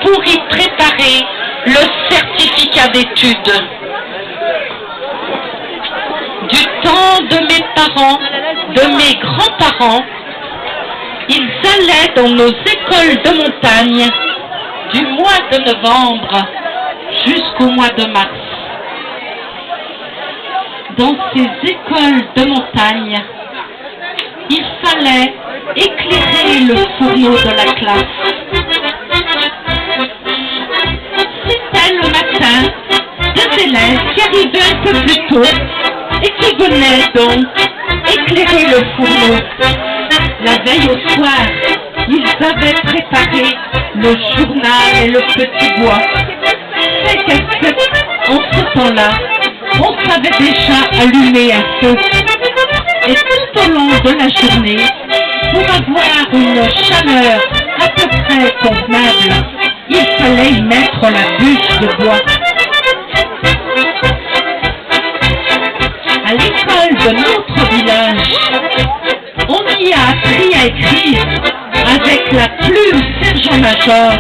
pour y préparer le certificat d'études. Du temps de mes parents, de mes grands-parents, ils allaient dans nos écoles de montagne du mois de novembre jusqu'au mois de mars. Dans ces écoles de montagne, il fallait éclairer le fourneau de la classe. C'était le matin des élèves qui arrivaient un peu plus tôt et qui venaient donc éclairer le fourneau. La veille au soir, ils avaient préparé le journal et le petit bois. C'est qu'en ce temps-là, on savait déjà allumer un feu. Et tout au long de la journée, pour avoir une chaleur à peu près convenable, il fallait y mettre la bûche de bois. À l'école de notre village, on y a appris à écrire avec la plume sergent-major,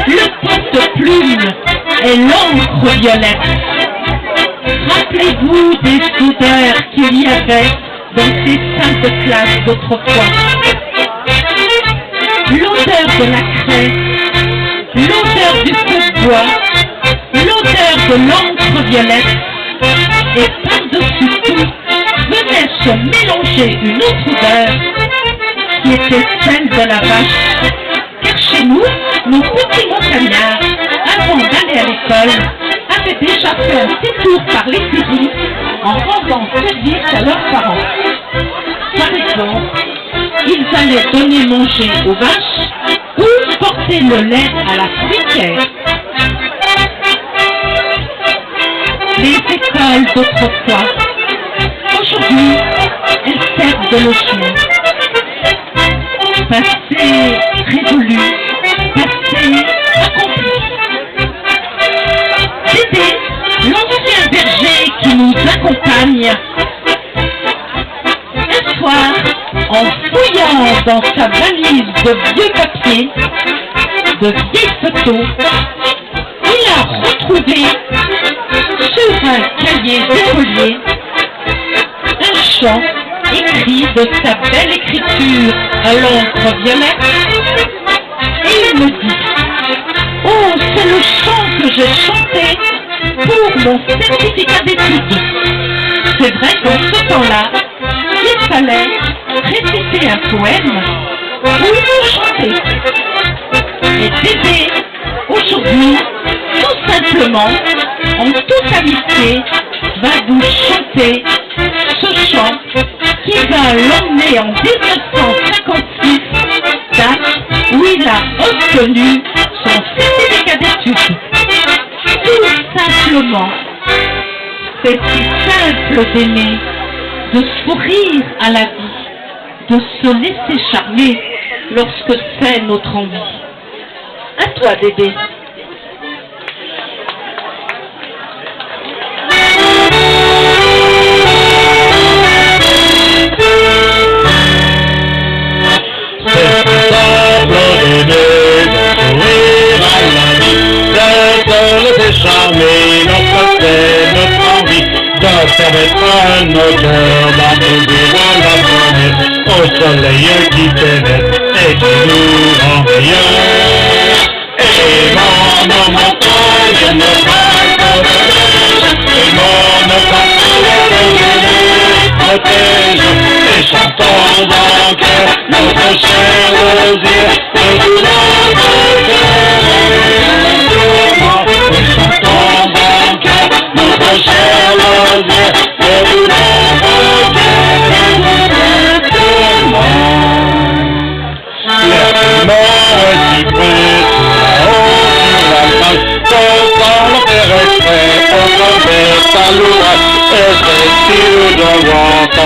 le porte-plume et l'encre violette. Rappelez-vous des odeurs qu'il y avait dans ces salles de classe d'autrefois. L'odeur de la craie, l'odeur du feu de bois, l'odeur de l'encre violette, et par-dessus tout venait se mélanger une autre odeur qui était celle de la vache. Car chez nous, nos petits montagnards, avant d'aller à l'école, avaient déjà fait un détour par l'écurie en rendant service à leurs parents. Par exemple, ils allaient donner manger aux vaches ou porter le lait à la fruitière. Les écoles d'autrefois, aujourd'hui, elles servent de logement. Passé révolu, passé accompli. C'était l'ancien berger qui nous accompagne. Un soir, en fouillant dans sa valise de vieux papiers, de vieilles photos, il a retrouvé sur un cahier d'écolier un chant écrit de sa belle écriture à l'encre violette, et il me dit: oh, c'est le chant que j'ai chanté pour mon certificat d'études. C'est vrai qu'en ce temps-là, il fallait réciter un poème ou chanter. Et Dédé, aujourd'hui, tout simplement, en toute amitié, va vous chanter ce chant qui va l'emmener en 1956, date où il a obtenu son certificat d'études. Tout simplement, c'est si simple d'aimer, de sourire à la vie, de se laisser charmer lorsque c'est notre envie. À toi, Dédé. Charmer notre tête, notre envie de permettre un odeur dans nos bureaux la journée, au soleil qui pénètre et qui nous rend meilleurs. Et mon montagne, nos vagues et mon protège, et chantons dans cœur notre cher rosier, de douleur de cœur.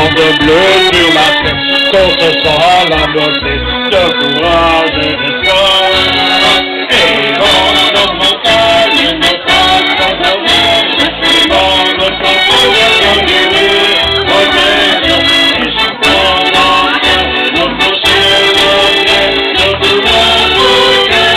De bleu sur la tête, qu'on se sent la beauté de courage et d'espoir. Et dans nos montagnes, nos traces de neige, et dans notre campagne de guérir, protège, et chantons dans le cœur, notre cher rosier, de douleur de cœur,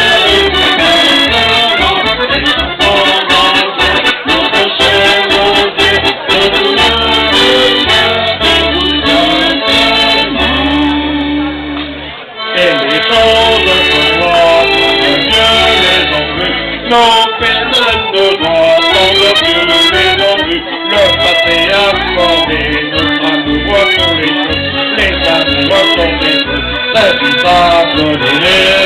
le passé a formé notre amour pour les choses, les amours sont des choses, c'est bizarre de donner.